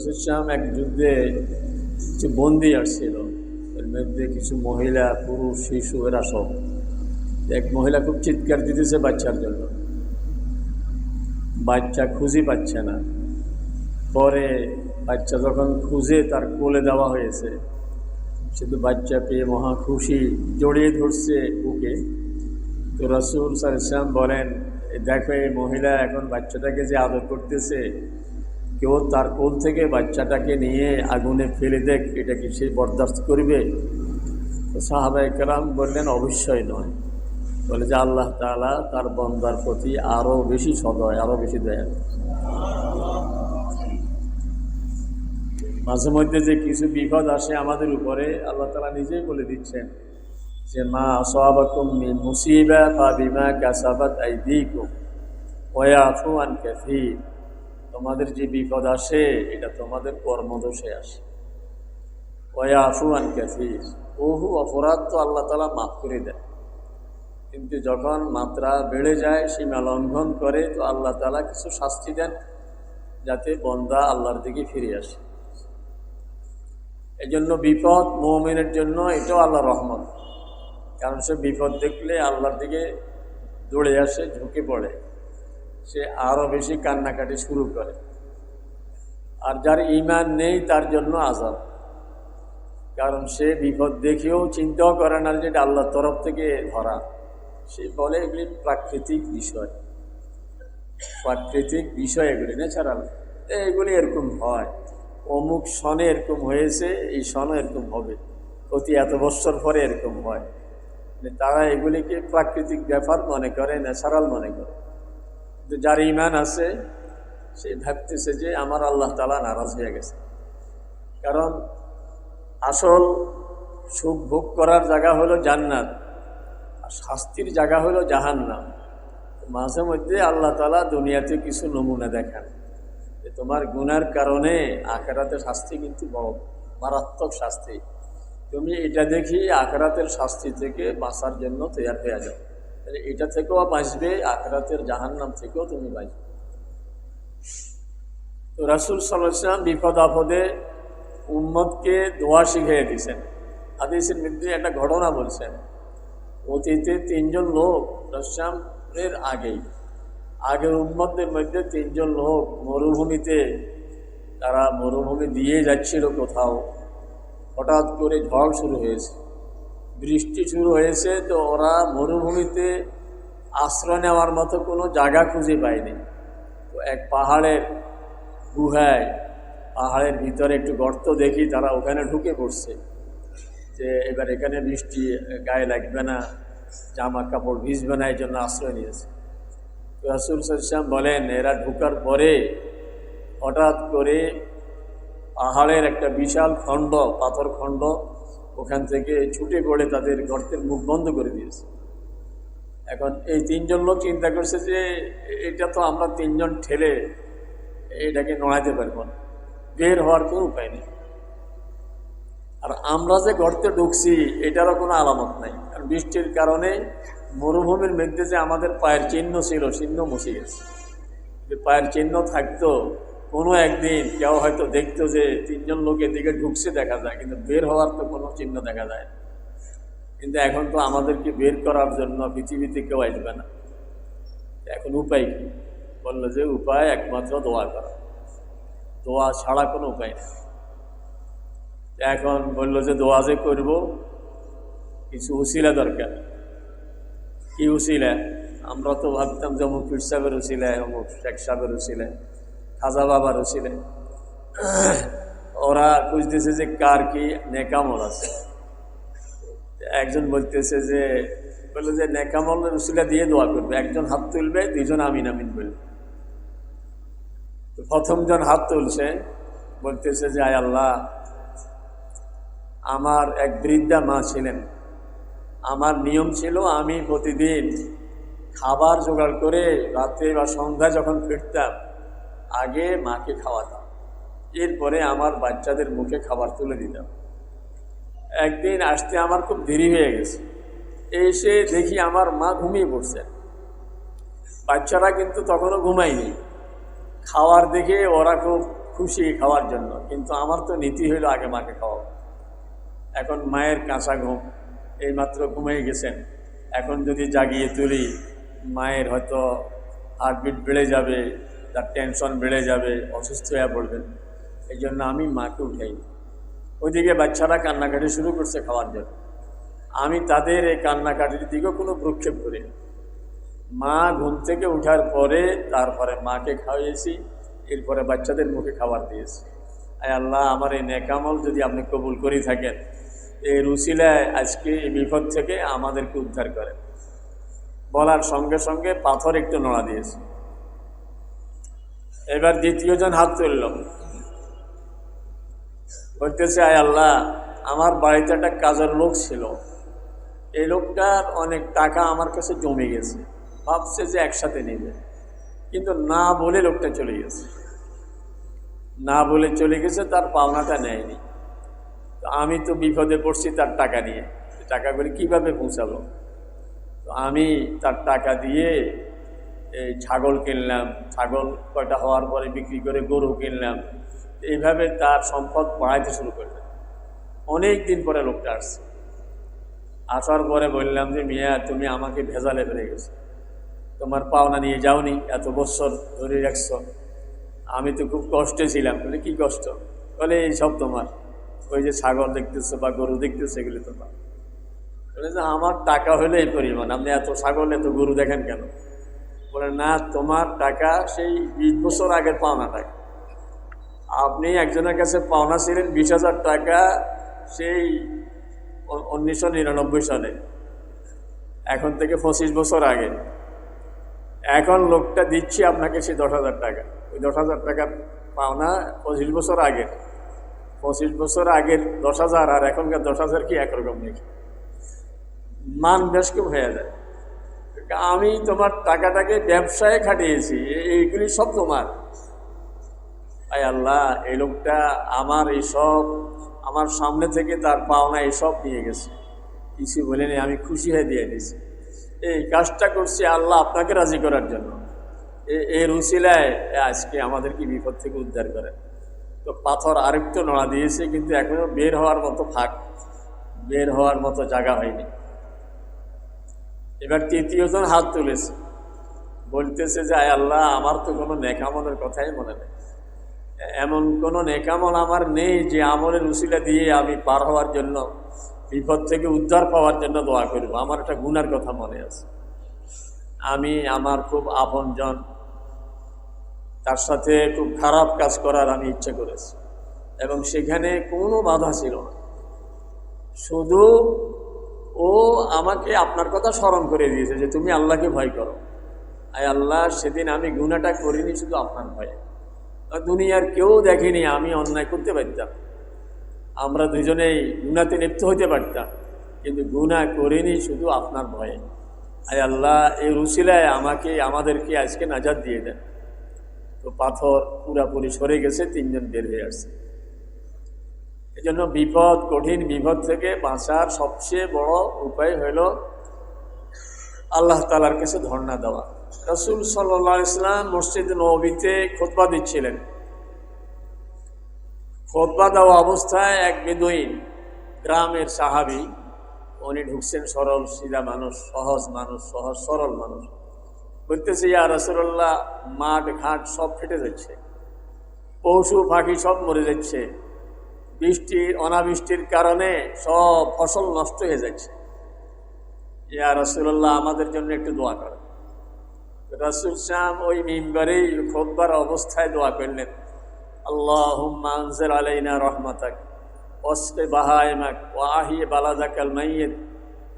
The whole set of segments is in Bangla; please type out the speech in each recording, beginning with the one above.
রাসূল সাল্লাল্লাহু আলাইহি ওয়াসাল্লাম এক যুদ্ধে কিছু বন্দী আসছিল, এর মধ্যে কিছু মহিলা, পুরুষ, শিশু এরা সব। এক মহিলা খুব চিৎকার দিতেছে বাচ্চার জন্য, বাচ্চা খুঁজে পাচ্ছে না। পরে বাচ্চা যখন খুঁজে তার কোলে দেওয়া হয়েছে, শুধু বাচ্চা পেয়ে মহা খুশি, জড়িয়ে ধরছে বুকে। তো রাসূল সাল্লাল্লাহু আলাইহি ওয়াসাল্লাম বলেন, দেখো এই মহিলা এখন বাচ্চাটাকে যে আদর করতেছে, কেউ তার কোল থেকে বাচ্চাটাকে নিয়ে আগুনে ফেলে দেখ, এটা কি সে বরদাস্ত করবে? তো সাহাবায়ে কেরাম বললেন, অবশ্যই নয়। বলে যে আল্লাহ তাআলা তার বান্দার প্রতি আরও বেশি সদয়, আরও বেশি দয়া। মাঝে মধ্যে যে কিছু বিপদ আসে আমাদের উপরে, আল্লাহ তাআলা নিজেই বলে দিচ্ছেন যে মা আসাবাকুম মিন মুসিবা ফাবিমা কাসাবাত আইদিকুম ওয়া ইয়াফু আন কাসীর। তোমাদের যে বিপদ আসে এটা তোমাদের কর্মদোষে আসে। ওয়া ইয়াফু আন কাসীর, বহু অপরাধ তো আল্লাহ তাআলা মাফ করে দেয়, কিন্তু যখন মাত্রা বেড়ে যায়, সীমা লঙ্ঘন করে, তো আল্লাহ তাআলা কিছু শাস্তি দেন যাতে বান্দা আল্লাহর দিকে ফিরে আসে। এই জন্য বিপদ মুমিনের জন্য এটাও আল্লাহর রহমত, কারণ সে বিপদ দেখলে আল্লাহর দিকে দৌড়ে আসে, ঝুঁকে পড়ে, সে আরও বেশি কান্নাকাটি শুরু করে। আর যার ঈমান নেই তার জন্য আযাব, কারণ সে বিপদ দেখেও চিন্তাও করে না যে এটা আল্লাহর তরফ থেকে ধরা। সে বলে এগুলি প্রাকৃতিক বিষয়, প্রাকৃতিক বিষয়, এগুলি ন্যাচারাল, এগুলি এরকম হয়, অমুক সনে এরকম হয়েছে, এই সনে এরকম হবে, প্রতি এত বছর পরে এরকম হয়। তারা এগুলিকে প্রাকৃতিক ব্যাপার মনে করে, ন্যাচারাল মনে করে। কিন্তু যার ঈমান আছে সে ভাবতেছে যে আমার আল্লাহ তাআলা নারাজ হয়ে গেছে, কারণ আসল সুখ ভোগ করার জায়গা হলো জান্নাত, আর শাস্তির জায়গা হলো জাহান্নাম। মাঝে মধ্যে আল্লাহ তাআলা দুনিয়াতে কিছু নমুনা দেখান যে তোমার গুনার কারণে আখিরাতের শাস্তি কিন্তু বড় মারাত্মক শাস্তি, তুমি এটা দেখি আখিরাতের শাস্তি থেকে বাঁচার জন্য তৈরি হয়ে যাও, তাহলে এটা থেকেও বাঁচবে, আখিরাতের জাহান্নাম থেকেও তুমি বাঁচবে। তো রাসূল সাল্লাল্লাহু আলাইহি ওয়াসাল্লাম বিপদ আপদে উম্মতকে দোয়া শিখিয়ে দিয়েছেন। হাদিসের মধ্যে একটা ঘটনা বলছেন, অতীতে তিনজন লোক রাসূলের আগের উম্মতদের মধ্যে তিনজন লোক মরুভূমিতে, তারা মরুভূমি দিয়ে যাচ্ছিল কোথাও, হঠাৎ করে ঝড় শুরু হয়েছে, বৃষ্টি শুরু হয়েছে। তো ওরা মরুভূমিতে আশ্রয় নেওয়ার মতো কোনো জায়গা খুঁজে পায়নি। তো এক পাহাড়ের গুহায়, পাহাড়ের ভিতরে একটু গর্ত দেখি, তারা ওখানে ঢুকে পড়ছে যে এবার এখানে বৃষ্টি গায়ে লাগবে না, জামা কাপড় ভিজবে না, এই জন্য আশ্রয় নিয়েছে। রাসূল সাল্লাল্লাহু আলাইহি ওয়াসাল্লাম বলেন, এরা ঢোকার পরে হঠাৎ করে পাহাড়ের একটা বিশাল খণ্ড, পাথর খণ্ড, ওখান থেকে ছুটে পড়ে তাদের গর্তের মুখ বন্ধ করে দিয়েছে। এখন এই তিনজন লোক চিন্তা করছে যে এটা তো আমরা তিনজন ঠেলে এটাকে নড়াইতে পারবো না, বের হওয়ার কোনো উপায় নেই। আর আমরা যে গর্তে ঢুকছি এটারও কোনো আলামত নাই, কারণ বৃষ্টির কারণে মরুভূমির মধ্যে যে আমাদের পায়ের চিহ্ন ছিল, চিহ্ন মুছে গেছে। যে পায়ের চিহ্ন থাকতো, কোনো একদিন কেউ হয়তো দেখতো যে তিনজন লোক এদিকে ঢুকছে দেখা যায়, কিন্তু বের হওয়ার তো কোনো চিহ্ন দেখা যায় না। কিন্তু এখন তো আমাদেরকে বের করার জন্য পৃথিবীতে কেউ আসবে না। এখন উপায় কি? বললো যে উপায় একমাত্র দোয়া করা, দোয়া ছাড়া কোনো উপায় নেই। এখন বললো যে দোয়া যে করব, কিছু উসিলা দরকার। কি উসিলা? আমরা তো ভাবতাম যে অমুক পীর সাহেবের উসিলায়, অমুক শেখ সাহেবের উসিলায়, খাজা বাবার উসিলায়। ওরা খুঁজতেছে যে কার কি নেকামল আছে। একজন বলতেছে যে, বললো যে নেকামলের উসিলা দিয়ে দোয়া করবে। একজন হাত তুলবে, দুইজন আমিন আমিন বলবে। তো প্রথমজন হাত তুলছে, বলতেছে যে আয় আল্লাহ, আমার এক বৃদ্ধা মা ছিলেন, আমার নিয়ম ছিল আমি প্রতিদিন খাবার জোগাড় করে রাতে বা সন্ধ্যায় যখন ফিরতাম আগে মাকে খাওয়াতাম, এরপরে আমার বাচ্চাদের মুখে খাবার তুলে দিতাম। একদিন আসতে আমার খুব দেরি হয়ে গেছে, এসে দেখি আমার মা ঘুমিয়ে পড়ছেন, বাচ্চারা কিন্তু তখনও ঘুমায়নি। খাওয়ার দেখে ওরা খুব খুশি খাওয়ার জন্য, কিন্তু আমার তো নীতি হইল আগে মাকে খাওয়াবো। এখন মায়ের কাঁচা ঘুম, এইমাত্র ঘুমিয়ে গেছেন, এখন যদি জাগিয়ে তুলি মায়ের হয়তো হার্টবিট বেড়ে যাবে, তার টেনশন বেড়ে যাবে, অসুস্থ হয়ে পড়বেন। এই জন্য আমি মাকে উঠাই। ওইদিকে বাচ্চারা কান্নাকাটি শুরু করছে খাওয়ার জন্য, আমি তাদের এই কান্নাকাটির দিকেও কোনো ভ্রুক্ষেপ করি না। মা ঘুম থেকে উঠার পরে তারপরে মাকে খাওয়াইয়েছি, এরপরে বাচ্চাদের মুখে খাবার দিয়েছি। আয় আল্লাহ, আমার এই নেকামল যদি আপনি কবুল করে থাকেন, এই রুসিলায় আজকে এই বিপদ থেকে আমাদেরকে উদ্ধার করেন। বলার সঙ্গে সঙ্গে পাথর একটু নড়া দিয়েছে। এবার দ্বিতীয়জন হাত তুলল, বলতেছে আয় আল্লাহ, আমার বাড়িতে একটা কাজের লোক ছিল, এই লোকটার অনেক টাকা আমার কাছে জমে গেছে, ভাবছে যে একসাথে নেবে, কিন্তু না বলে লোকটা চলে গেছে। না বলে চলে গেছে, তার পাওনাটা নেয়নি। তো আমি তো বিপদে পড়ছি তার টাকা নিয়ে, টাকাগুলি কিভাবে পৌঁছাবো? তো আমি তার টাকা দিয়ে এই ছাগল কিনলাম, ছাগল কয়টা হওয়ার পরে বিক্রি করে গরু কিনলাম, এইভাবে তার সম্পদ বাড়াইতে শুরু করলাম। অনেক দিন পরে লোকটা আসছে, আসার পরে বললাম যে মিয়া, তুমি আমাকে ভেজালে ফেলে গেছো, তোমার পাওনা নিয়ে যাওনি, এত বছর ধরে রাখছো, আমি তো খুব কষ্টে ছিলাম। বলে কি কষ্ট? বলে এই সব তোমার, ওই যে ছাগল দেখতেছো বা গরু দেখতেছো এগুলি তোমার। বলে যে আমার টাকা হলে এই পরিমাণ, আপনি এত ছাগল এত গরু দেখেন কেন? বলে না, তোমার টাকা সেই 20 বছর আগের পাওনা টাকা। আপনি একজনের কাছে পাওনা ছিলেন 20,000 টাকা সেই 1999 সালে, এখন থেকে 25 বছর আগে। এখন লোকটা দিচ্ছি আপনাকে সেই 10,000 টাকা, ওই 10,000 টাকার পাওনা 25 বছর আগের। 25 বছর আগের 10,000 আর এখনকার 10,000 কি একরকম নাকি? মান বেশ কম হয়ে যায়। আমি তোমার টাকাটাকে ব্যবসায় খাটিয়েছি, এইগুলি সব তোমার। আয় আল্লাহ, এই লোকটা আমার এইসব, আমার সামনে থেকে তার পাওনা এইসব নিয়ে গেছে, কিছু বলেনি, আমি খুশি হয়ে দিয়ে দিয়েছি। এই কাজটা করছি আল্লাহ আপনাকে রাজি করার জন্য। এই রুসিলায় আজকে আমাদেরকে বিপদ থেকে উদ্ধার করেন। তো পাথর আরেকটু নড়া দিয়েছে, কিন্তু এখনো বের হওয়ার মতো ফাঁক, বের হওয়ার মতো জায়গা হয়নি। এবার তৃতীয়জন হাত তুলেছে, বলতেছে যে আয় আল্লাহ, আমার তো কোনো নেকামলের কথাই মনে নেই, এমন কোনো নেকামল আমার নেই যে আমলের উসিলা দিয়ে আমি পার হওয়ার জন্য, বিপদ থেকে উদ্ধার পাওয়ার জন্য দোয়া করব। আমার একটা গুনার কথা মনে আছে, আমি আমার খুব আপনজন, তার সাথে খুব খারাপ কাজ করার আমি ইচ্ছে করেছি, এবং সেখানে কোনো বাধা ছিল না, শুধু ও আমাকে আপনার কথা স্মরণ করে দিয়েছে যে তুমি আল্লাহকে ভয় করো। আয় আল্লাহ, সেদিন আমি গুনাহটা করিনি শুধু আপনার ভয়ে, দুনিয়ার কেউ দেখেনি আমি অন্যায় করতে পারতাম, আমরা দুজনেই গুনাতে লিপ্ত হতে পারতাম, কিন্তু গুনাহ করিনি শুধু আপনার ভয়ে। আয় আল্লাহ, এই রুসিলায় আমাদেরকে আজকে নাজাত দিয়ে দেন। তো পাথর পুরাপুরি সরে গেছে, তিনজন বের হয়ে আসছে। এই জন্য বিপদ, কঠিন বিপদ থেকে বাঁচার সবচেয়ে বড় উপায় হইল আল্লাহ তাআলার কাছে ধর্ণা দেওয়া। রাসূল সাল্লাল্লাহু আলাইহি ওয়াসাল্লাম মসজিদ নববীতে খুতবা দিচ্ছিলেন। খুতবা দেওয়া অবস্থায় এক বেদুইন, গ্রামের সাহাবী, উনি ঢুকছেন, সরল সিধা মানুষ, সহজ মানুষ, সহজ সরল মানুষ। বলতেছে ইয়া রাসূলুল্লাহ, মাঠ ঘাট সব ফেটে যাচ্ছে, পশু পাখি সব মরে যাচ্ছে, অনাবৃষ্টির কারণে সব ফসল নষ্ট হয়ে যাচ্ছে। ইয়া রাসূলুল্লাহ, আমাদের জন্য একটু দোয়া করেন। রাসূল সাহেব ওই মিম্বারেই খুতবার অবস্থায় দোয়া করলেন, আল্লাহুম্মা আনজিল আলাইনা রাহমাতাক ওয়াসকি বাহাইমাক ওয়া আহি বালাদাকাল মাইয়িত।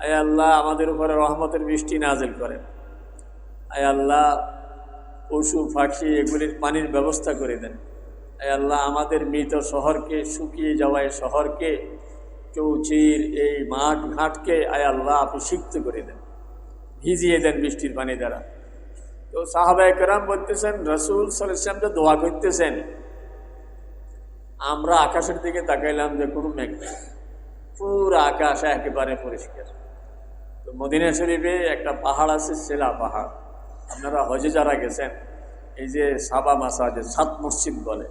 আয় আল্লাহ, আমাদের উপরে রহমতের বৃষ্টি নাজিল করেন। আয় আল্লাহ, পশু পাখি এগুলির পানির ব্যবস্থা করে দেন। আয় আল্লাহ, আমাদের মৃত শহরকে, শুকিয়ে যাওয়া শহরকে, চৌচির এই মাঠ ঘাটকে আয় আল্লাহ আপনি সিক্ত করে দেন, ভিজিয়ে দেন বৃষ্টির পানি দ্বারা। তো সাহাবায়ে কেরাম বলতেছেন, রাসূল সাল্লাল্লাহু আলাইহি ওয়াসাল্লাম তো দোয়া করতেছেন, আমরা আকাশের দিকে তাকাইলাম যে কোনো মেঘ নেই, পুরো আকাশ একেবারে পরিষ্কার। তো মদিনা শরীফে একটা পাহাড় আছে, সেলা পাহাড়। আপনারা হজে যারা গেছেন, এই যে সাবা মাসা, যে 7 মসজিদ বলে,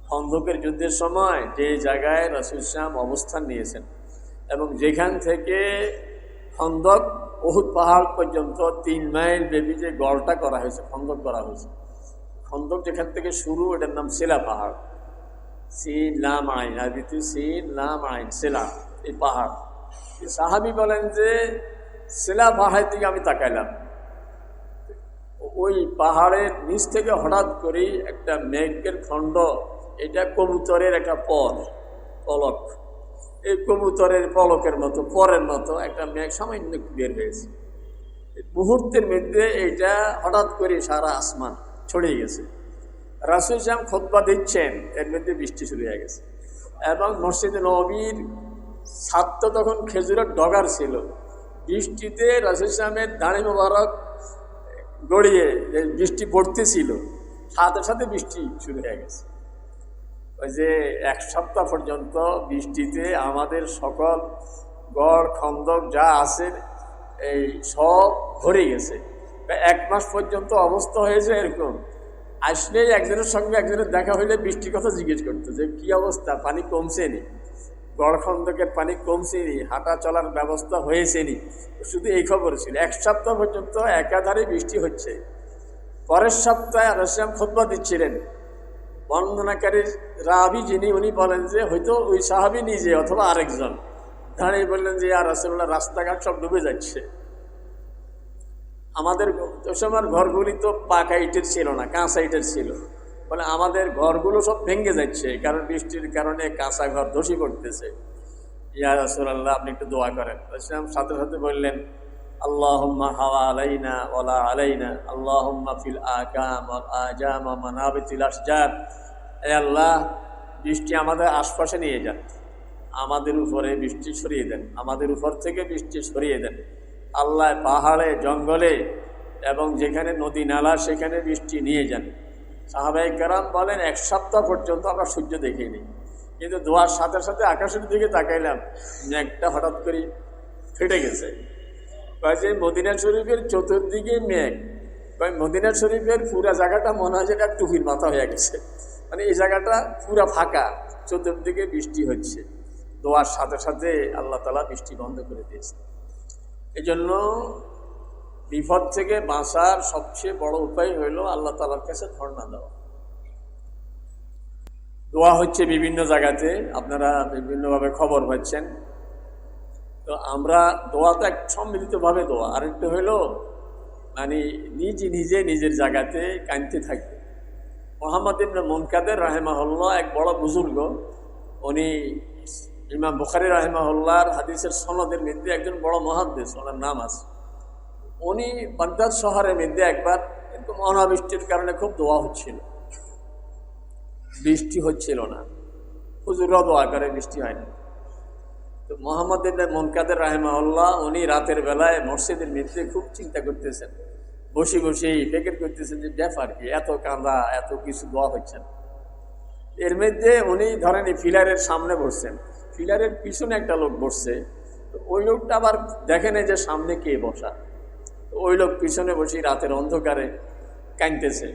খন্দকের যুদ্ধের সময় যে জায়গায় রাসূল সাল্লাল্লাহু আলাইহি ওয়াসাল্লাম অবস্থান নিয়েছেন এবং যেখান থেকে খন্দক উহুদ পাহাড় পর্যন্ত 3 মাইল ব্যাপী যে গড়টা করা হয়েছে, খন্দক করা হয়েছে, খন্দক যেখান থেকে শুরু, এটার নাম সিলা পাহাড়। সিন লাম আইন, আরবিতে সিন লাম আইন, সিলা, এই পাহাড়। সাহাবী বলেন যে সিলা পাহাড়ের দিকে আমি তাকাইলাম, ওই পাহাড়ের নিচ থেকে হঠাৎ করেই একটা মেঘের খণ্ড, এটা কবুতরের একটা পলক, এই কবুতরের পলকের মতো, পরের মতো একটা মেঘ সামান্য বের হয়েছে। মুহূর্তের মধ্যে এইটা হঠাৎ করে সারা আসমান ছড়িয়ে গেছে। রাসূল সাল্লাল্লাহু আলাইহি ওয়াসাল্লাম খুতবা দিচ্ছেন, এর মধ্যে বৃষ্টি শুরু হয়ে গেছে এবং মসজিদে নববীর ছাদ তখন খেজুরের ডগার ছিল। বৃষ্টিতে রাসূল সাল্লাল্লাহু আলাইহি ওয়াসাল্লামের দাড়ি মোবারক গড়িয়ে বৃষ্টি পড়তেছিল, সাথে সাথে বৃষ্টি শুরু হয়ে গেছে। ওই যে 1 সপ্তাহ পর্যন্ত বৃষ্টিতে আমাদের সকল গড় খন্দক যা আছে এই সব ভরে গেছে। 1 মাস পর্যন্ত অবস্থা হয়েছে এরকম। আসলেই একজনের সঙ্গে একজনের দেখা হইলে বৃষ্টির কথা জিজ্ঞেস করতো যে কী অবস্থা, পানি কমছে নি, গড় খন্দকের পানি কমছে নি, হাঁটা চলার ব্যবস্থা হয়েছে নি, শুধু এই খবর ছিল। 1 সপ্তাহ পর্যন্ত একাধারে বৃষ্টি হচ্ছে। পরের সপ্তাহে রাসূল সাল্লাল্লাহু আলাইহি ওয়াসাল্লাম খুতবা দিচ্ছিলেন। বর্ণনাকারী রাবী যিনি, উনি বলেন যে হয়তো ওই সাহাবী নিজে অথবা আরেকজন দাঁড়িয়ে বললেন যে ইয়া রাসূলুল্লাহ, রাস্তাঘাট সব ডুবে যাচ্ছে। আমাদের ওই সময় ঘরগুলি তো পাকা ইটের ছিল না, কাঁচা ইটের ছিল, বলে আমাদের ঘরগুলো সব ভেঙে যাচ্ছে, কারণ বৃষ্টির কারণে কাঁচা ঘর ধসে পড়তেছে। ইয়া রাসূলুল্লাহ, আপনি একটু দোয়া করেন। রাসূল সাথে সাথে বললেন আল্লাহুম্মা হাওয়া আলাইনা ওয়ালা আলাইনা, আল্লাহুম্মা ফিল আকাম ওয়াল আজাম ওয়া মানাবিতিল আশজার। হে আল্লাহ, বৃষ্টি আমাদের আশপাশে নিয়ে যান, আমাদের উপরে বৃষ্টি সরিয়ে দেন, আমাদের উপর থেকে বৃষ্টি সরিয়ে দেন। আল্লাহ পাহাড়ে জঙ্গলে এবং যেখানে নদী নালা সেখানে বৃষ্টি নিয়ে যান। সাহাবায়ে কেরাম বলেন 1 সপ্তাহ পর্যন্ত আমরা সূর্য দেখিনি, কিন্তু দোয়ার সাথে সাথে আকাশের দিকে তাকাইলাম, মেঘটা হঠাৎ করে ফেটে গেছে। যে মদিনা শরীফের চতুর্দিকে মেঘ, মদিনা শরীফের পুরা জায়গাটা মনে হয় যেটা টুপির মাথা হয়ে গেছে, মানে এই জায়গাটা পুরা ফাঁকা, চতুর্দিকে বৃষ্টি হচ্ছে। দোয়ার সাথে সাথে আল্লাহ তাআলা বৃষ্টি বন্ধ করে দিয়েছে। এই জন্য বিপদ থেকে বাঁচার সবচেয়ে বড় উপায় হইল আল্লাহ তাআলার কাছে ধর্ণা দেওয়া। দোয়া হচ্ছে বিভিন্ন জায়গাতে, আপনারা বিভিন্নভাবে খবর পাচ্ছেন। তো আমরা দোয়া তো এক সম্মিলিতভাবে দোয়া, আরেকটা হইল মানে নিজে নিজের জায়গাতে কাঁদতে থাকবে। মুহাম্মদ ইবনে মুনকাদের রাহিমাহুল্লাহ এক বড় বুজুর্গ, উনি ইমাম বুখারী রাহিমাহুল্লাহর হাদিসের সনদের মধ্যে একজন বড় মুহাদ্দিস, ওনার নাম আছে। উনি বাগদাদ শহরের মধ্যে একবার এরকম অনাবৃষ্টির কারণে খুব দোয়া হচ্ছিল, বৃষ্টি হচ্ছিল না, হুজুররা দোয়া করে, বৃষ্টি হয়নি। তো মুহাম্মদ ইবনে মুনকাদের রাহিমাহুল্লাহ উনি রাতের বেলায় মসজিদের মধ্যে খুব চিন্তা করতেছেন, বসে বসেই ফিকির করতেছেন যে ব্যাপার কি, এত কাঁদা, এত কিছু দোয়া হচ্ছে না। এর মধ্যে উনি ধরেন ফিলারের সামনে বসছেন, ফিলারের পিছনে একটা লোক বসছে। তো ওই লোকটা আবার দেখেন যে সামনে কে বসা, তো ওই লোক পিছনে বসে রাতের অন্ধকারে কাঁদতেছে,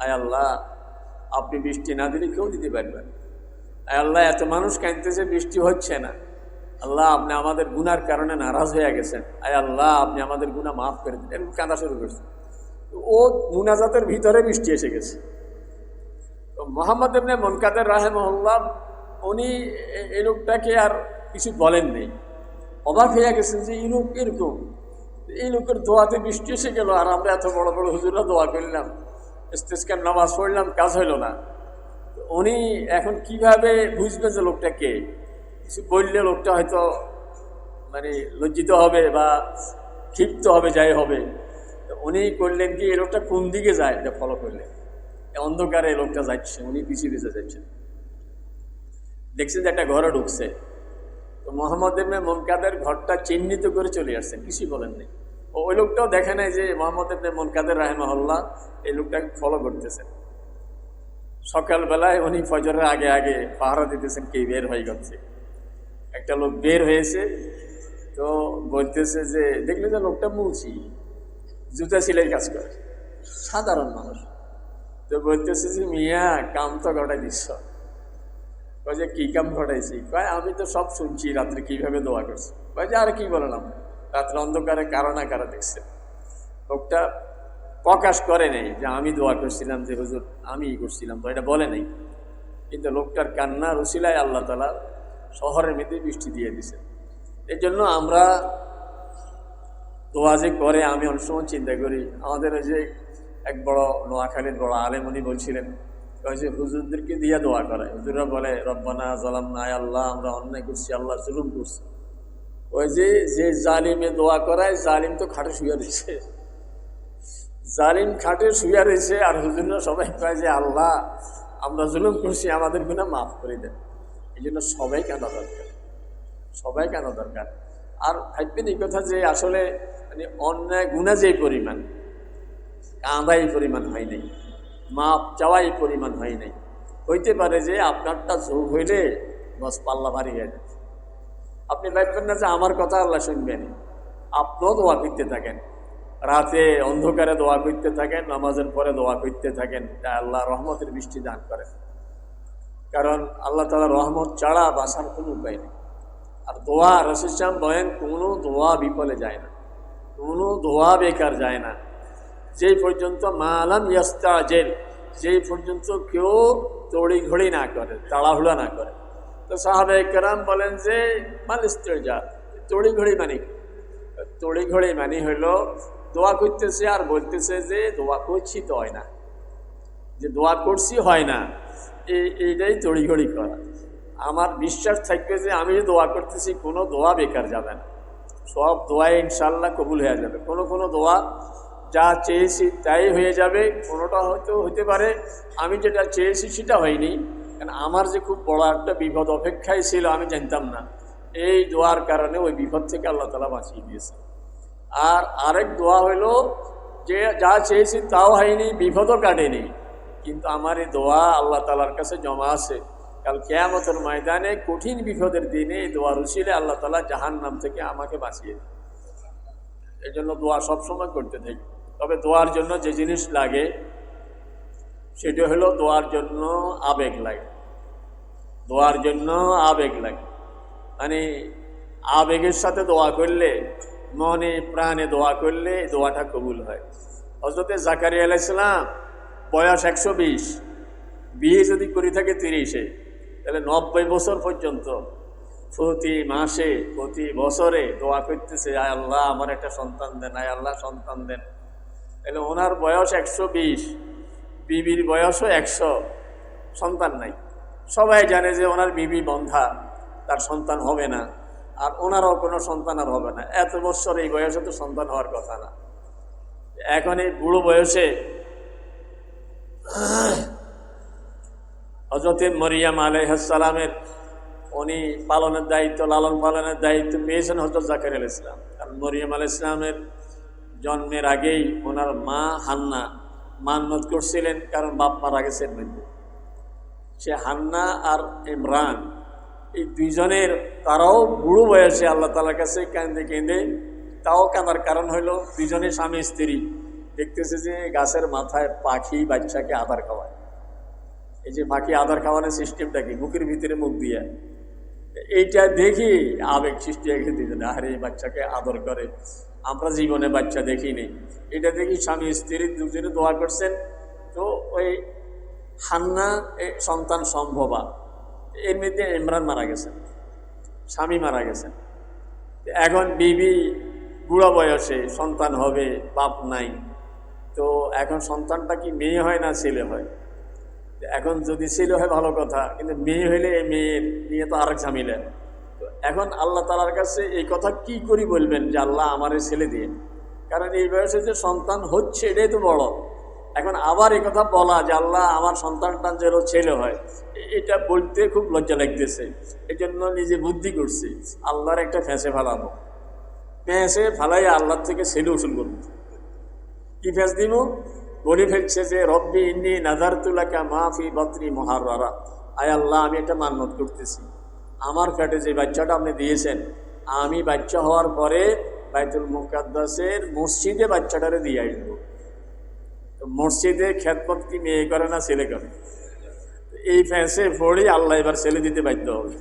আয় আল্লাহ, আপনি বৃষ্টি না দিলে কেউ দিতে পারবেন। আয় আল্লাহ, এত মানুষ কাঁদতেছে, বৃষ্টি হচ্ছে না। আল্লাহ, আপনি আমাদের গুনার কারণে নারাজ হয়ে গেছেন। আয় আল্লাহ, আপনি আমাদের গুনাহ মাফ করে দিন। এরকম কাঁদা শুরু করছে। ও মুনাজাতের ভিতরে বৃষ্টি এসে গেছে। তো মুহাম্মদ ইবনে মুনকাদের রাহিমাহুল্লাহ উনি এই লোকটাকে আর কিছু বলেন নেই, অবাক হয়ে গেছেন যে এই লোক এরকম, এই লোকের দোয়াতে বৃষ্টি এসে গেল, আর আমরা এত বড় বড় হুজুররা দোয়া করলাম, ইস্তেসকার নামাজ পড়লাম, কাজ হইল না। উনি এখন কিভাবে বুঝবে যে লোকটা কে? কিছু বললে লোকটা হয়তো মানে লজ্জিত হবে বা ক্ষিপ্ত হবে, যাই হবে। উনি করলেন কি, এই লোকটা কোন দিকে যায় এটা ফলো করলেন। অন্ধকারে এই লোকটা যাচ্ছে, উনি পিছিয়ে পিছিয়ে যাচ্ছেন, দেখছেন যে একটা ঘরে ঢুকছে। তো মুহাম্মদ ইবনে মুনকাদের ঘরটা চিহ্নিত করে চলে আসছেন, কিছুই বলেননি। ওই লোকটাও দেখে নাই যে মুহাম্মদ ইবনে মুনকাদের রাহিমাহুল্লাহ এই লোকটাকে ফলো করতেছেন। সকালবেলায় উনি ফজরের আগে আগে পাহারা দিতেছেন, কে বের হয়ে গেছে। একটা লোক বের হয়েছে, তো বলতেছে যে দেখলে যে লোকটা মুচি, জুতা সেলাই কাজ করে, সাধারণ মানুষ। তো বলতেছে যে মিয়া, কাম তো গড়াই দিচ্ছ, কয় যে কী কাম ঘটাইছি? কয় আমি তো সব শুনছি রাত্রে কীভাবে দোয়া করছি। কয় যে আর কি বললাম, রাত্রে অন্ধকারে কারো না কারো দেখছে। লোকটা প্রকাশ করে নেই যে আমি দোয়া করছিলাম, যে হুজুর আমি করছিলাম, তো এটা বলে নেই। কিন্তু লোকটার কান্নার উসিলায় আল্লাহ তাআলা শহরের মধ্যে বৃষ্টি দিয়ে দিয়েছেন। এই জন্য আমরা দোয়া যে করে, আমি অনেক সময় চিন্তা করি, আমাদের ওই যে এক বড় নোয়াখালীর বড় আলেম উনি বলছিলেন, ওই যে হুজুরদেরকে দিয়ে দোয়া করায়। হুজুররা বলে রব্বানা যালামনা, আল্লাহ আমরা অন্যায় করছি, আল্লাহ জুলুম করছি। ওই যে জালিমে দোয়া করায়, জালিম তো খাটে শুয়ে রয়েছে, জালিম খাটে শুয়ে রয়েছে, আর হুজুররা সবাই কয় যে আল্লাহ আমরা জুলুম করছি, আমাদের গুনাহ মাফ করে দেন। এই জন্য সবাই কাঁদা দরকার, সবাই কাঁদা দরকার। আর ভাববেন এই কথা যে আসলে মানে অন্যায় গুনাহ যেই পরিমাণ, কাঁদা এই পরিমাণ হয় নাই, মাপ চাওয়া এই পরিমাণ হয় নাই। হইতে পারে যে আপনারটা যোগ হইলে বস পাল্লা ভারী হয়ে যায়। আপনি ভাববেন না যে আমার কথা আল্লাহ শুনবেন। আপনিও দোয়া করতে থাকেন, রাতে অন্ধকারে দোয়া করতে থাকেন, নামাজের পরে দোয়া করতে থাকেন, আল্লাহ রহমতের বৃষ্টি দান করেন। কারণ আল্লাহ তাআলা রহমত ছাড়া বাঁচার কোনো উপায় নেই। আর দোয়া রাসূল সাল্লাল্লাহু আলাইহি ওয়াসাল্লাম বলেন, কোনো দোয়া বিফলে যায় না, কোনো দোয়া বেকার যায় না, যেই পর্যন্ত মালাম ইয়াস্তাজিল, যেই পর্যন্ত কেউ তড়িঘড়ি না করে, তাড়াহুড়া না করে। তো সাহাবায়ে কেরাম বলেন যে মাল ইস্তিজা, তড়িঘড়ি মানে কি? তড়িঘড়ি মানে হইল দোয়া করতেছে আর বলতেছে যে দোয়া করছি তো হয় না, যে দোয়া করছি হয় না, এইটাই তড়িঘড়ি করা। আমার বিশ্বাস থাকবে যে আমি দোয়া করতেছি, কোনো দোয়া বেকার যাবে না, সব দোয়াই ইনশাল্লাহ কবুল হয়ে যাবে। কোনো দোয়া যা চেয়েছি তাই হয়ে যাবে, কোনোটা হয়তো হতে পারে আমি যেটা চেয়েছি সেটা হয়নি, কারণ আমার যে খুব বড় একটা বিপদ অপেক্ষায় ছিল আমি জানতাম না, এই দোয়ার কারণে ওই বিপদ থেকে আল্লাহ তাআলা বাঁচিয়ে দিয়েছে। আর আরেক দোয়া হইল যে যা চেয়েছি তাও হয়নি, বিপদও কাটেনি, কিন্তু আমার এই দোয়া আল্লাহ তাআলার কাছে জমা আছে, কাল কিয়ামতের ময়দানে কঠিন বিপদের দিনে এই দোয়ার উসিলে আল্লাহ তাআলা জাহান্নাম থেকে আমাকে বাঁচিয়ে দেয়। এই জন্য দোয়া সবসময় করতে থাকি। তবে দোয়ার জন্য যে জিনিস লাগে সেটা হলো দোয়ার জন্য আবেগ লাগে, দোয়ার জন্য আবেগ লাগে। মানে আবেগের সাথে দোয়া করলে, মনে প্রাণে দোয়া করলে দোয়াটা কবুল হয়। হযরত জাকারিয়া আলাইহিস সালাম বয়স 120, বিয়ে যদি করে থাকে 30-এ, তাহলে 90 বছর পর্যন্ত প্রতি মাসে প্রতি বছরে দোয়া করতেছে, আয় আল্লাহ আমার একটা সন্তান দেন, আয় আল্লাহ সন্তান দেন। তাহলে ওনার বয়স 120, বিবির বয়সও 100, সন্তান নাই। সবাই জানে যে ওনার বিবি বন্ধা, তার সন্তান হবে না, আর ওনারও কোনো সন্তান আর হবে না। এত বছর এই বয়সে তো সন্তান হওয়ার কথা না। এখন এই বুড়ো বয়সে হযরত মরিয়ম আলাইহিস সালামের উনি পালনের দায়িত্ব, লালন পালনের দায়িত্ব পেয়েছেন হযরত জাকারিয়া আলাইহিস সালাম। কারণ মরিয়ম আলাইহিস সালামের জন্মের আগেই ওনার মা হান্না মান্নত করছিলেন, কারণ বাপ মারা গেছেন মধ্যে। সে হান্না আর ইমরান এই দুইজনের, তারাও বুড়ো বয়সে আল্লাহ তাআলার কাছে কেঁদে কেঁদে, তাও কাঁদার কারণ হলো দুইজনে স্বামী স্ত্রী দেখতেছে যে গাছের মাথায় পাখি বাচ্চাকে আদর খাওয়ায়। এই যে পাখি আদর খাওয়ানোর সিস্টেমটা কি, মুখের ভিতরে মুখ দিয়ে, এইটা দেখি আবেগ সৃষ্টি হয়ে গেছে, আরে এই বাচ্চাকে আদর করে, আমরা জীবনে বাচ্চা দেখিনি। এটা দেখি স্বামী স্ত্রী দুজনে দোয়া করছেন। তো ওই হান্না সন্তান সম্ভবা, এর মধ্যে ইমরান মারা গেছেন, স্বামী মারা গেছেন। এখন বিবি বুড়া বয়সে সন্তান হবে, বাপ নাই। তো এখন সন্তানটা কি মেয়ে হয় না ছেলে হয়? এখন যদি ছেলে হয় ভালো কথা, কিন্তু মেয়ে হইলে এই মেয়ের নিয়ে তো আরেক ঝামেলা। তো এখন আল্লাহ তাআলার কাছে এই কথা কি করি বলবেন যে আল্লাহ আমার ছেলে দিয়ে, কারণ এই বয়সে যে সন্তান হচ্ছে এটাই তো বড়। এখন আবার এই কথা বলা যে আল্লাহ আমার সন্তানটা যেন ছেলে হয়, এটা বলতে খুব লজ্জা লাগতেছে। এই জন্য নিজে বুদ্ধি করছি, আল্লাহর একটা ফেঁসে ফেলাবো, ফেঁসে ফেলাই আল্লাহর থেকে ছেলে উসুল করবো। কি ফেঁস দিব? বলে ফেলছে যে রব্বি ইন্নী নাযারতু লাকা মা ফি বাতনি মুহাররারা, আয় আল্লাহ আমি একটা মান্নত করতেছি, আমার পেটে যে বাচ্চাটা আপনি দিয়েছেন, আমি বাচ্চা হওয়ার পরে বাইতুল মুকাদ্দাসের মসজিদে বাচ্চাটারে দিয়ে আসবো। তো মসজিদে খেদমত কি মেয়ে করে না ছেলে করে? এই ফ্যাঁসে পড়ি আল্লাহ এবার ছেলে দিতে বাধ্য হবে।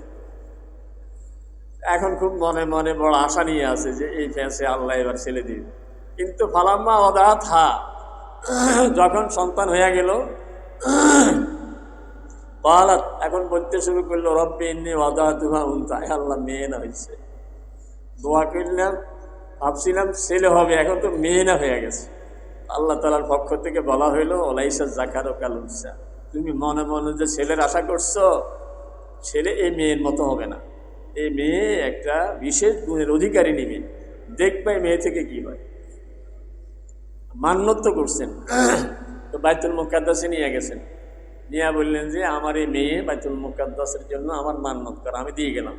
এখন খুব মনে মনে বড় আশা নিয়ে আছে যে এই ফ্যাঁসে আল্লাহ এবার ছেলে দিবে। কিন্তু ফালাম্মা অদা থা, যখন সন্তান হয়ে গেল, পালাত, এখন বলতে শুরু করলো রব্বি ইন্নী ওয়াদাতুহা উনসা, আল্লাহ মেয়ে না হয়েছে। দোয়া করলাম, ভাবছিলাম ছেলে হবে, এখন তো মেয়ে না হয়ে গেছে। আল্লাহ তাআলার পক্ষ থেকে বলা হইলো ওলাইসা যাকারু কাল উনসা, তুমি মনে মনে যে ছেলের আশা করছো, ছেলে এই মেয়ের মতো হবে না। এই মেয়ে একটা বিশেষ গুণের অধিকারী নিবে, দেখবে মেয়ে থেকে কি হয়। মান্যত করছেন, তো বাইতুল মুকাদ্দাসে নিয়ে গেছেন, নিয়ে বললেন যে আমার এই মেয়ে বাইতুল মুকাদ্দাসের জন্য আমার মান্যত করা, আমি দিয়ে গেলাম।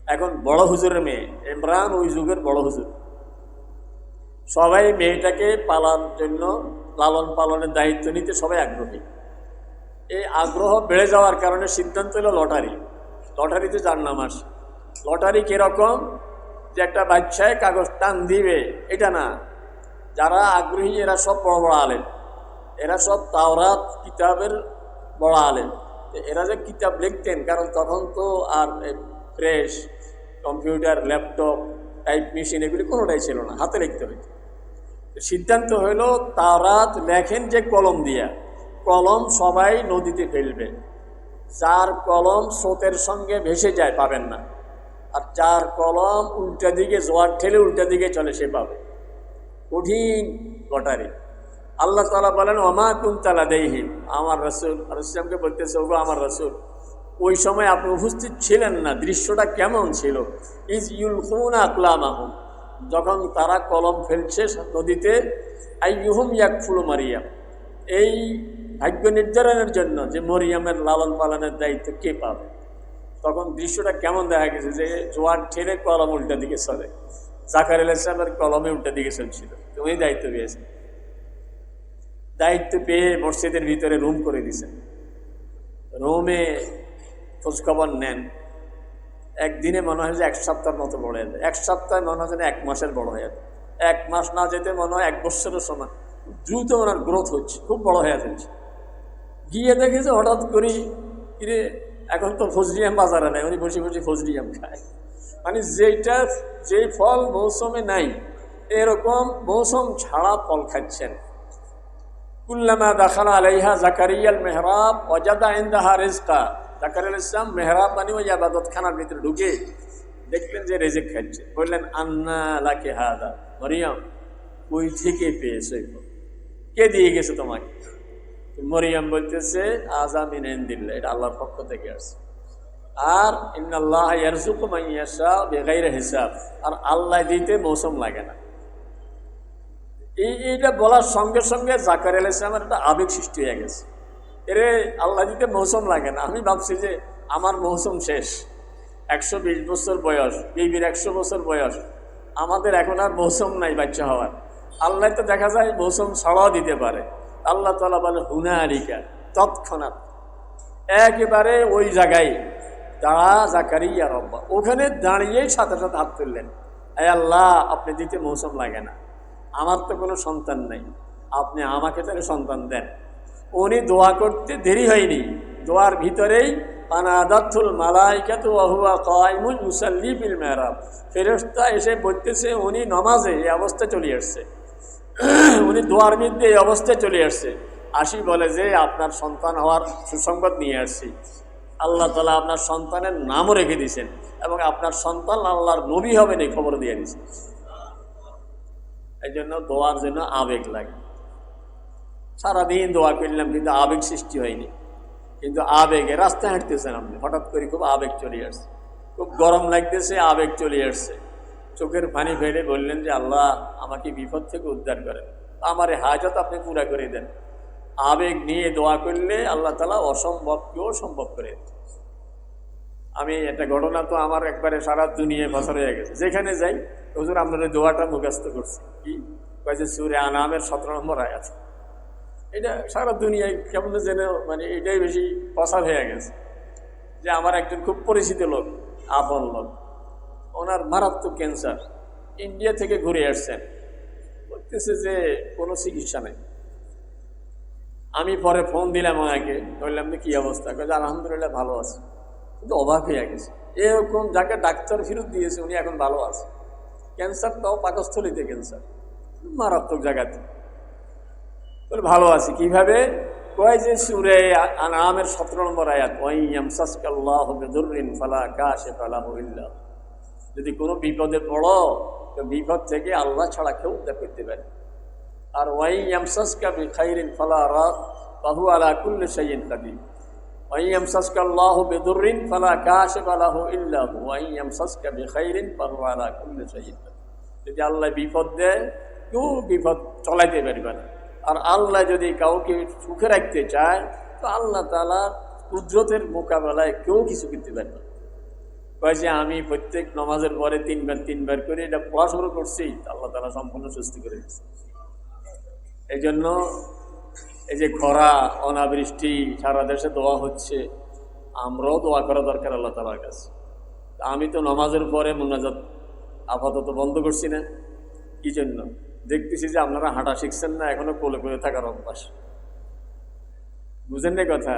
এখন বড় হুজুরের মেয়ে, ইমরান ওই যুগের বড় হুজুর, সবাই মেয়েটাকে পালার জন্য, লালন পালনের দায়িত্ব নিতে সবাই আগ্রহী। এই আগ্রহ বেড়ে যাওয়ার কারণে সিদ্ধান্ত হলো লটারি। লটারিতে যার নাম আসে। লটারি কিরকম, যে একটা বাচ্চায় কাগজ টান দিবে, এটা না। যারা আগ্রহী এরা সব বড় বড় আলেম, এরা সব তাওরাত কিতাবের বড় আলেম। এরা যে কিতাব লিখতেন, কারণ তখন তো আর press, computer, laptop, type machine এগুলি কোনোটাই ছিল না, হাতে লিখতে হইত। সিদ্ধান্ত হইল তাওরাত লেখেন যে কলম দিয়া, কলম সবাই নদীতে ফেলবে। যার কলম স্রোতের সঙ্গে ভেসে যায় পাবেন না, আর যার কলম উল্টা দিকে জোয়ার ঠেলে উল্টা দিকে চলে সে পাবে। কঠিন লটারি। আল্লাহ তাআলা বলেন ওমা কুনতা লাদাইহিম, আমার রাসূল আলাইহিসসালামকে বলতেছে, ওগো আমার রাসূল, ওই সময় আপনি উপস্থিত ছিলেন না, দৃশ্যটা কেমন ছিল। ইজ ইউলকুনা আকলামাহুম, যখন তারা কলম ফেলছে নদীতে, আইয়ুহুম ইয়াকফুলু মারিয়াম, এই ভাগ্য নির্ধারণের জন্য যে মরিয়ামের লালন পালনের দায়িত্ব কে পাবে। তখন দৃশ্যটা কেমন দেখা গেছে, যে জোয়ার ঠেলে কলম উল্টা দিকে চলে, জাকারিয়া আলাইহিস সালামের কলমে উল্টা দিকে চলছিল। তুমি দায়িত্ব পেয়েছেন, দায়িত্ব পেয়ে মসজিদের ভিতরে রুম করে দিয়েছেন, রুমে খোঁজখবর নেন। একদিনে মনে হয় যে এক সপ্তাহের মতো বড় হয়ে যায়, এক সপ্তাহে মনে হয় যেন এক মাসের বড় হয়ে যায়, এক মাস না যেতে মনে হয় এক বছরের সমান। দ্রুত ওনার গ্রোথ হচ্ছে, খুব বড় হয়ে যাচ্ছে। গিয়ে দেখে যে হঠাৎ করি, কিরে এখন তো ফজলিয়াম বাজারে নেই, উনি বসে বসে ফজলিয়াম খায়। মানে যেই ফল মৌসুমে নাই, এরকম মৌসুম ছাড়া ফল খাচ্ছেন। কুল্লামা দাখালা আলাইহা জাকারিয়াল মেহরাব ওয়াজাদা ইনদাহা রিজকা, জাকারিয়া আলাইহিস সালাম মেহরাব মানে ওই ইবাদত খানার ভিতরে ঢুকে দেখলেন যে রিজিক খাচ্ছে। বললেন আন্না লাকি হাদা, মরিয়ম ওই থেকে পেয়েছো, কে দিয়ে গেছে তোমাকে? মরিয়ম বলতেছে আযা মিন ইনদিল্লাহ, এটা আল্লাহর পক্ষ থেকে আসছে। আর ইন্নাল্লাহ ইয়ারযুকু মান ইয়াশা বিগাইরি হিসাব, আর আল্লাহ দিতে মৌসুম লাগে না। এইটা বলার সঙ্গে সঙ্গে জাকারিয়া আলাইহিস সালামের একটা আবেগ সৃষ্টি হয়ে গেছে। এরে আল্লাহ দিতে মৌসুম লাগে না, আমি ভাবছি যে আমার মৌসুম শেষ, 120 বছর বয়স, বিবির 100 বছর বয়স, আমাদের এখন আর মৌসুম নাই বাচ্চা হওয়ার। আল্লাহ তো দেখা যায় মৌসুম ছাড়াও দিতে পারে। আল্লাহ তাআলা বলে হুনালিকা, তৎক্ষণাৎ, একেবারে ওই জায়গায় দাঁড়া জাকারিয়া রব্বা, ওখানে দাঁড়িয়েই সাথে সাথে হাত তুললেন, আয় আল্লাহ আপনি দিতে মৌসুম লাগে না, আমার তো কোনো সন্তান নেই, আপনি আমাকে তাহলে সন্তান দেন। উনি দোয়া করতে দেরি হয়নি, দোয়ার ভিতরেই আনাদাতুল মালাইকাতু ওয়া হুয়া কায়িমুন ইউসাল্লি ফিল মিহরাব, ফেরেশতা এসে বলতেছে উনি নামাজে এই অবস্থায় চলে আসছে, উনি দোয়ার মধ্যে এই অবস্থায় চলে আসছে। আসি বলে যে আপনার সন্তান হওয়ার সুসংবাদ নিয়ে আসছি, আল্লাহ তাআলা আপনার সন্তানের নামও রেখে দিয়েছেন এবং আপনার সন্তান আল্লাহর নবী হবেন এই খবর দিয়ে দিয়েছেন। এই জন্য দোয়ার জন্য আবেগ লাগে। সারাদিন দোয়া করলাম কিন্তু আবেগ সৃষ্টি হয়নি। কিন্তু আবেগে রাস্তায় হাঁটতেছেন আপনি, হঠাৎ করে খুব আবেগ চলে আসছে, খুব গরম লাগতেছে, আবেগ চলে আসছে, চোখের পানি ফেলে বললেন যে আল্লাহ আমাকে বিপদ থেকে উদ্ধার করেন, আমার এই হাজত আপনি পুরা করে দেন। আবেগ নিয়ে দোয়া করলে আল্লাহ তাআলা অসম্ভবকেও সম্ভব করে দেন। আমি একটা ঘটনা তো আমার একবারে সারা দুনিয়ায় বছর হয়ে গেছে, যেখানে যাই হুজুর আপনার দোয়াটা মুখস্থ করছি, কি কয়েছে সূরা আনামের 17 নম্বর আয়াত। এটা সারা দুনিয়ায় কেমন যেন মানে এটাই বেশি প্রচার হয়ে গেছে। যে আমার একজন খুব পরিচিত লোক, আপন লোক, ওনার মারাত্মক ক্যান্সার, ইন্ডিয়া থেকে ঘুরে আসছেন, বলতেছে যে কোনো চিকিৎসা নেই। আমি পরে ফোন দিলাম ওনাকে, বললাম যে কী অবস্থা, কাজে আলহামদুলিল্লাহ ভালো আছে। কিন্তু অবাক হয়ে গেছে, এরকম যাকে ডাক্তার ফেরত দিয়েছে উনি এখন ভালো আছে। ক্যান্সার তাও পাকস্থলিতে ক্যান্সার, মারাত্মক জায়গাতে, বলে ভালো আছি কিভাবে? কয় যে সূরা আনআমের 17 নম্বর আয়াত, ওয়া ইয়ামসাসকাল্লাহু বিদুররিন ফালা কাশিফা লাহু ইল্লা, যদি কোনো বিপদে পড়ো তো বিপদ থেকে আল্লাহ ছাড়া কেউ উদ্ধার করতে পারে। আর ওয়া ইয়ামসাসকা বিখাইরিন ফালা রাদ্দা আলা কুল্লি শাইইন কাদির, ওয়া ইয়ামসাসকাল্লাহু বিদুররিন ফালা কাশিফা লাহু ইল্লা হু, ওয়া ইয়ামসাসকা বিখাইরিন ফাহুয়া আলা কুল্লি শাইইন কাদির। যদি আল্লাহ বিপদ দেয় কেউ বিপদ চলাইতে পারবে না। আর আল্লাহ যদি কাউকে সুখে রাখতে চায় তো আল্লাহ তাআলা কুদরতের মোকাবেলায় কেউ কিছু করতে পারে না। কয় যে আমি প্রত্যেক নামাজের পরে তিনবার করে এটা পড়া শুরু করছি, আল্লাহ তাআলা সম্পূর্ণ সুস্থ করে দিচ্ছে। এই জন্য এই যে খরা, অনাবৃষ্টি, সারা দেশে দোয়া হচ্ছে, আমরাও দোয়া করা দরকার আল্লাহ তাআলার কাছে। আমি তো নামাজের পরে মুনাজাত আপাতত বন্ধ করছি না। কি জন্য? দেখতেছি যে আপনারা হাঁটা শিখছেন না, এখনো কোলে কোলে থাকার অভ্যাস। বুঝেন না কথা?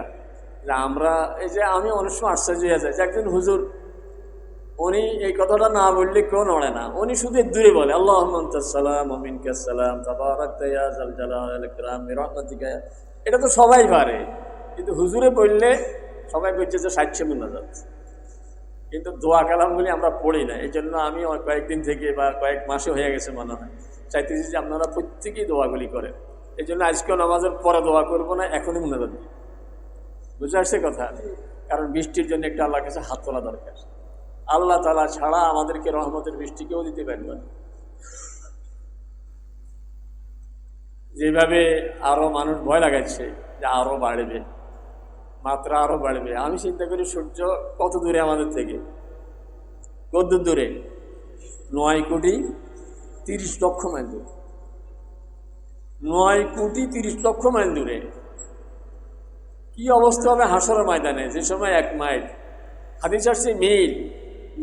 যে আমরা এই যে আমি অনেক সময় আশ্চর্য হয়ে যাই যে একজন হুজুর, উনি এই কথাটা না বললে কেউ নড়ে না, উনি শুধু দূরে বলে আল্লাহুম্মা আনতাস সালাম ওয়া মিনকাস সালাম তাবারাকতা ইয়া যাল জালালি ওয়াল ইকরাম বিরহমাতিকা। এটা তো সবাই পারে, কিন্তু হুজুরে বললে সবাই বলছে যে 60 মুনাজাত, কিন্তু দোয়া কালামগুলি আমরা পড়ি না। এই জন্য আমি কয়েকদিন থেকে বা কয়েক মাসে হয়ে গেছে মনে হয় চাইতেছি যে আপনারা প্রত্যেকেই দোয়াগুলি করেন। এই জন্য আজকেও নামাজের পরে দোয়া করবো না, এখনই মুনাজাত দিই। বুঝে আসছে কথা? কারণ বৃষ্টির জন্য একটা আল্লাহর কাছে হাত তোলা দরকার। আল্লাহ তাআলা ছাড়া আমাদেরকে রহমতের বৃষ্টি কেউ দিতে পারবে না। যেভাবে আরো মানুষ ভয় লাগাচ্ছে যে আরো বাড়বে, মাত্রা আরো বাড়বে, আমি চিন্তা করি সূর্য কত দূরে আমাদের থেকে, কত দূরে? 9,30,00,000 মাইল দূরে। 9,30,00,000 মাইল দূরে। কি অবস্থা হবে হাসরের ময়দানে, যে সময় 1 মাইল, হাদিস আসছে মিল,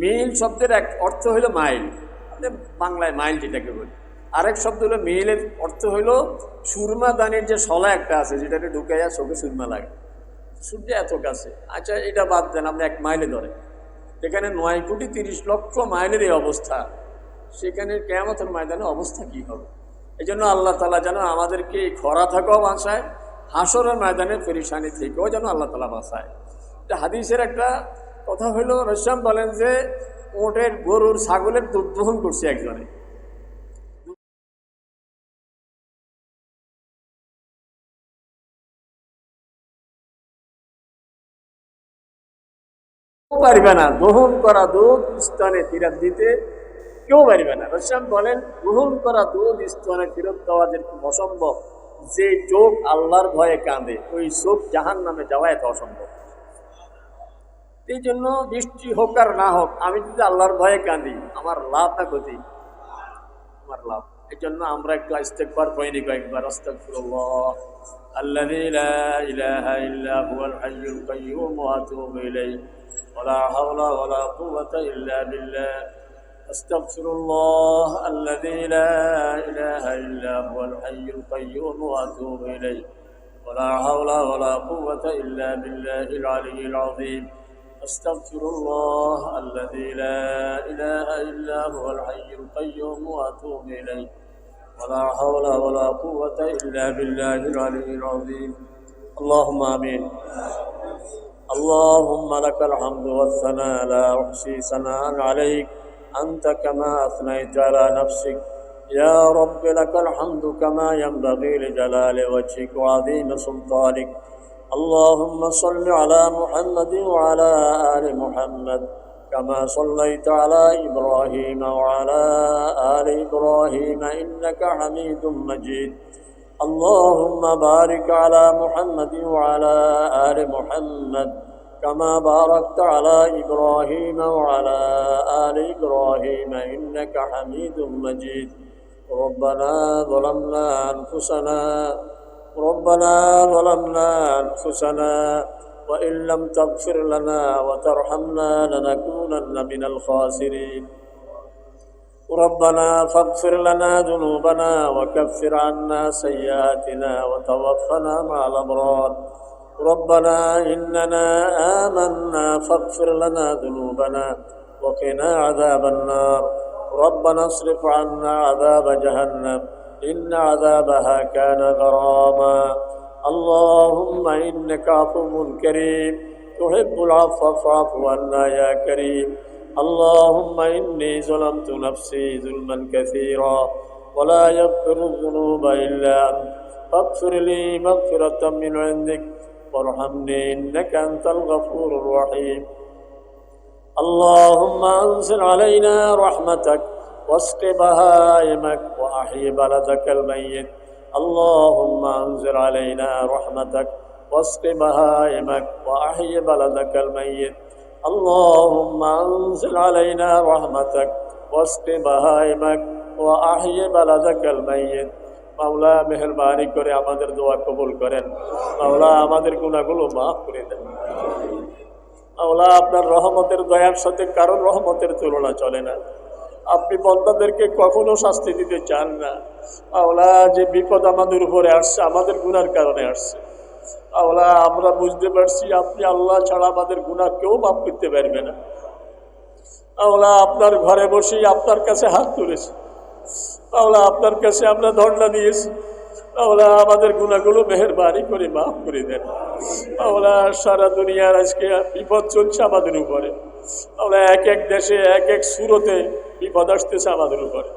মিল শব্দের এক অর্থ হইল মাইল, আপনি বাংলায় মাইল যেটাকে বলি। আরেক শব্দ হলো মিলের অর্থ হইল সুরমা দানির যে শলা একটা আছে যেটাকে ঢুকাইয়া চোখে সুরমা লাগে, সূর্য এত কাছে। আচ্ছা এটা বাদ দেন, আপনি 1 মাইলে ধরেন, এখানে 9,30,00,000 মাইলের এই অবস্থা, সেখানে কিয়ামতের ময়দানে অবস্থা কি হবে? এই জন্য আল্লাহ তাআলা যেন আমাদেরকে খরা থেকেও বাঁচায়, হাসরের ময়দানে পেরেশানি থেকেও যেন আল্লাহ তাআলা বাঁচায়। এটা হাদিসের একটা কথা হইল, রাসূল বলেন যে ওটের, গরুর, ছাগলের দুধ দহন করছে একজনে, পারবে না দহন করা দুধ স্তনে ফিরত দিতে, কেউ পারবে না। রাসূল বলেন দহন করা দুধ স্তনে ফিরত দেওয়া যেরকম অসম্ভব, যে চোখ আল্লাহর ভয়ে কাঁদে ওই চোখ জাহান্নামে যাওয়া এত অসম্ভব। এই জন্য বৃষ্টি হোক আর না হোক, আমি যদি আল্লাহর ভয়ে কাঁদি, আমার লাভ না ক্ষতি? আমার লাভ। এই জন্য আমরা একটু ইস্তেগফার পড়ি কয়েকবার, আস্তাগফিরুল্লাহ আল্লাযী লা ইলাহা ইল্লা হুয়াল হাইয়ুল কাইয়্যুম ওয়া আতুবু ইলাইহি ওয়া লা হাওলা ওয়া লা কুওয়াতা ইল্লা বিল্লাহ। আস্তাগফিরুল্লাহ আল্লাযী লা ইলাহা ইল্লা হুয়াল হাইয়ুল কাইয়্যুম ওয়া আতুবু ইলাইহি ওয়া লা হাওলা ওয়া লা কুওয়াতা ইল্লা বিল্লাহিল আলিয়্যিল আযীম। أستغفر الله الذي لا إله إلا هو الحي القيوم وأتوب إليه ولا حول ولا قوة إلا بالله العلي العظيم. اللهم آمين. اللهم لك الحمد والثناء لا أحصي ثناء عليك أنت كما أثنيت على نفسك. يا رب لك الحمد كما ينبغي لجلال وجهك وعظيم سلطانك. اللهم صل على محمد وعلى آل محمد كما صليت على إبراهيم وعلى آل إبراهيم إنك حميد مجيد. اللهم بارك على محمد وعلى آل محمد كما باركت على إبراهيم وعلى آل إبراهيم إنك حميد مجيد. ربنا ظلمنا أنفسنا وإن لم تغفر لنا وترحمنا لنكونن من الخاسرين. ربنا فاغفر لنا ذنوبنا وكفر عنا سيئاتنا وتوفنا مع الأبرار ربنا إننا آمنا فاغفر لنا ذنوبنا وقنا عذاب النار ربنا اصرف عنا عذاب جهنم إن عذابها كان غراما اللهم إنك عفو كريم تحب العفو فاعف عنا يا كريم اللهم إني ظلمت نفسي ظلما كثيرا ولا يغفر الذنوب إلا أنت فاغفر لي مغفرة من عندك وارحمني إنك أنت الغفور الرحيم اللهم أنزل علينا رحمتك واسق بهائمك وأحيي بلدك الميت اللهم أنزل علينا رحمتك واسق بهائمك وأحيي بلدك الميت اللهم أنزل علينا رحمتك واسق بهائمك وأحيي بلدك الميت মাওলা মেহেরবানি করে আমাদের দোয়া কবুল করেন মাওলা আমাদের গুনাহগুলো মাফ করে দেন মাওলা আপনার রহমতের দয়ার সাথে কারণ রহমতের তুলনা চলে না আপনি বান্দাদেরকে কখনো শাস্তি দিতে চান না মাওলা যে বিপদ আমাদের উপরে আসছে আমাদের গুনার কারণে আসছে মাওলা আমরা বুঝতে পারছি আপনি আল্লাহ ছাড়া আমাদের গুনাহ কেউ মাফ করতে পারবে না মাওলা আপনার ঘরে বসেই আপনার কাছে হাত তুলেছি মাওলা আপনার কাছে আমরা ধর্ণা দিয়েছি মাওলা আমাদের গুনাহগুলো মেহেরবানি করে মাফ করে দেন মাওলা সারা দুনিয়ার আজকে বিপদ চলছে আমাদের উপরে মাওলা এক এক দেশে এক এক সুরতে বিপদ আসতেছে আমাদের উপরে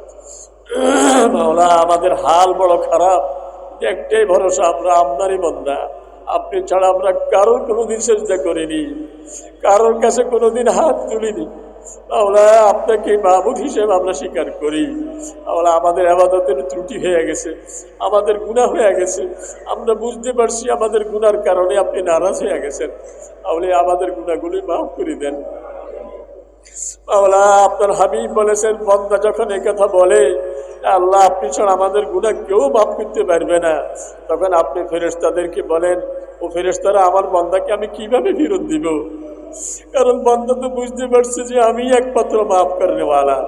মাওলা আমাদের হাল বড় খারাপ একটাই ভরসা আমরা আপনারই বান্দা আপনি ছাড়া আমরা কারোর কোনোদিন সেজদা করিনি কারোর কাছে কোনোদিন হাত তুলিনি মাওলা আপনাকে মাবুদ হিসেবে আমরা স্বীকার করি মাওলা আমাদের ইবাদতের ত্রুটি হয়ে গেছে আমাদের গুনাহ হয়ে গেছে আমরা বুঝতে পারছি আমাদের গুনার কারণে আপনি নারাজ হয়ে গেছেন তাহলে আমাদের গুনাহগুলি মাফ করে দেন মাওলা আপনার হাবিব বলেছেন বান্দা যখন এই কথা বলে আল্লাহ আপনি ছাড়া আমাদের গুনাহ কেউ মাফ করতে পারবে না তখন আপনি ফেরেশতাদেরকে বলেন ও ফেরেশতারা আমার বান্দাকে আমি কিভাবে ফেরত দিব কারণ বান্দা তো বুঝতে পারছে যে আমি একমাত্র মাফ করনেওয়ালা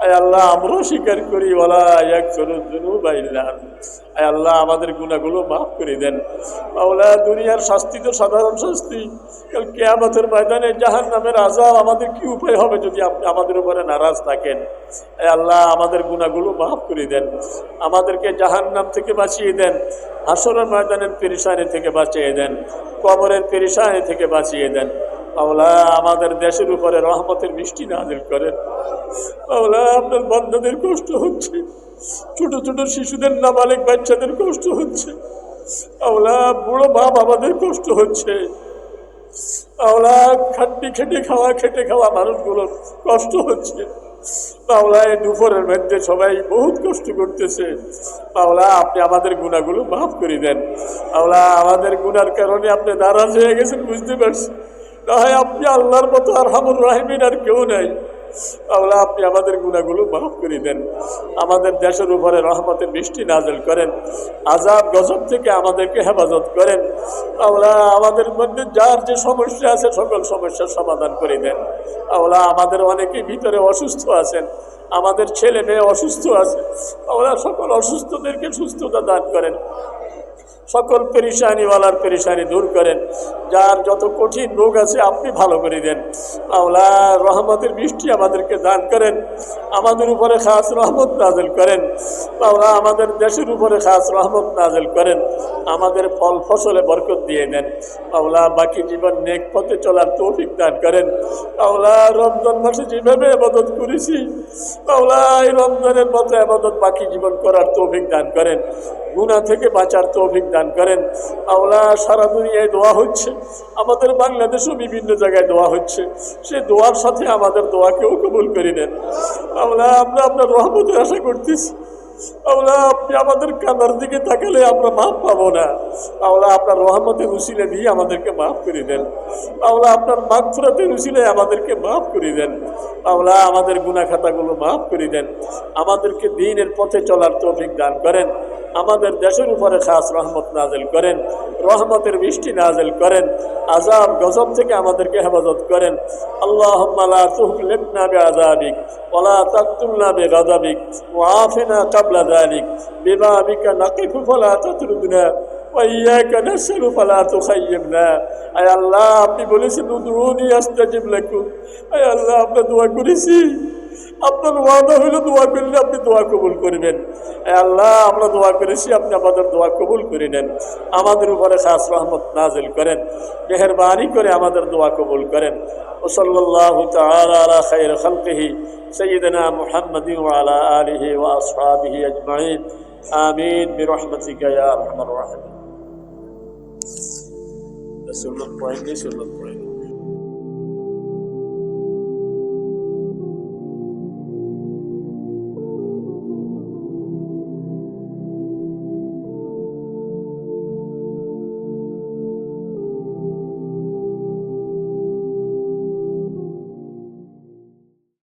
আয় আল্লাহ আমরাও স্বীকার করি ওয়ালা ইয়াগফিরুয যুনুবা ইল্লা আনতা আয় আল্লাহ আমাদের গুনাহগুলো মাফ করে দেন মাওলা দুনিয়ার শাস্তি তো সাধারণ শাস্তি কাল কিয়ামতের ময়দানে জাহান্নামের আযাব আমাদের কি উপায় হবে যদি আপনি আমাদের উপরে নারাজ থাকেন আয় আল্লাহ আমাদের গুনাহগুলো মাফ করে দেন আমাদেরকে জাহান্নাম থেকে বাঁচিয়ে দেন হাসরের ময়দানের পেরেশানি থেকে বাঁচিয়ে দেন কবরের পেরেশানি থেকে বাঁচিয়ে দেন মাওলা আমাদের দেশের উপরে রহমতের বৃষ্টি নাযিল করেন মাওলা আপনার বান্দাদের কষ্ট হচ্ছে ছোট ছোট শিশুদের নাবালিগ বাচ্চাদের কষ্ট হচ্ছে মাওলা বুড়ো মা বাবাদের কষ্ট হচ্ছে মাওলা খেটে খাওয়া মানুষগুলোর কষ্ট হচ্ছে মাওলা এই দুপুরের মধ্যে সবাই বহুত কষ্ট করতেছে মাওলা আপনি আমাদের গুনাহগুলো মাফ করে দেন মাওলা আমাদের গুনার কারণে আপনি নারাজ হয়ে গেছেন বুঝতে পারছি না হয় আপনি আল্লাহর মতো আরহামুর রাহিমিন আর কেউ নাই মাওলা আপনি আমাদের গুনাহগুলো মাফ করে দেন আমাদের দেশের উপরে রহমতের বৃষ্টি নাযিল করেন আযাব গজব থেকে আমাদেরকে হেফাজত করেন মাওলা আমাদের মধ্যে যার যে সমস্যা আছে সকল সমস্যার সমাধান করে দেন মাওলা আমাদের অনেকেই ভিতরে অসুস্থ আছেন আমাদের ছেলে মেয়ে অসুস্থ আছে মাওলা সকল অসুস্থদেরকে সুস্থতা দান করেন সকল পেরেশানিওয়ালার পেরেশানি দূর করেন যার যত কঠিন রোগ আছে আপনি ভালো করে দেন মাওলা রহমতের বৃষ্টি আমাদেরকে দান করেন আমাদের উপরে খাস রহমত নাযিল করেন মাওলা আমাদের দেশের উপরে খাস রহমত নাযিল করেন আমাদের ফল ফসলে বরকত দিয়ে দেন মাওলা বাকি জীবন নেক পথে চলার তৌফিক দান করেন মাওলা রমজান মাসে যেভাবে ইবাদত করেছি মাওলা এই রমজানের মতো ইবাদত বাকি জীবন করার তৌফিক দান করেন গুনাহ থেকে বাঁচার তৌফিক দান করেন মাওলা সারা দুনিয়ায় দোয়া হচ্ছে আমাদের বাংলাদেশেও বিভিন্ন জায়গায় দোয়া হচ্ছে সে দোয়ার সাথে আমাদের দোয়াকেও কবুল করে নেন মাওলা আমরা আপনার রহমতের আশা করতেছি মাওলা আপনি আমাদের কান্নার দিকে তাকালে আমরা মাফ পাবো না মাওলা আপনার রহমতের উসিলে দিয়ে আমাদেরকে মাফ করে দেন মাওলা আপনার মাগফিরাতের উসিলে আমাদেরকে মাফ করে দেন মাওলা আমাদের গুনাহ খাতাগুলো মাফ করে দেন আমাদেরকে দ্বীনের পথে চলার তৌফিক দান করেন আমাদের দেশের উপরে খাস রহমত নাজিল করেন, রহমতের বৃষ্টি নাজিল করেন, আযাব গজব থেকে আমাদেরকে হেফাজত করেন। আল্লাহুম্মা লা তুহলিকনা বিআযাবিক ওয়া লা তাকতুলনা বিগাযাবিক ওয়া আফিনা ক্বাবলা যালিক বিবাবিকা নাকিফু ফালা তাতরুদনা ওয়া ইয়াকা নাসআলু ফালা তুখাইয়িবনা। আয় আল্লাহ, আপনি বলেছেন উদউনি আস্তাজিব লাকুম। আয় আল্লাহ, আমরা দোয়া করেছি, আপনার ওয়াদা হইল দোয়া করলে আপনি দোয়া কবুল করবেন। আল্লাহ, আমরা দোয়া করেছি, আপনি আমাদের দোয়া কবুল করে নেন, আমাদের উপরে খাস রহমত নাজিল করেন, মেহেরবানি করে আমাদের দোয়া কবুল করেন। ও সাল্লাল্লাহু তাআলা আলা খায়র খালকিহি সাইয়্যিদিনা মুহাম্মাদিন ওয়া আলা আলিহি ওয়া আসহাবিহি আজমাইন। আমিন বিরহমাতিকা ইয়া আরহামার রাহিমিন। সুন্নাত পড়েন।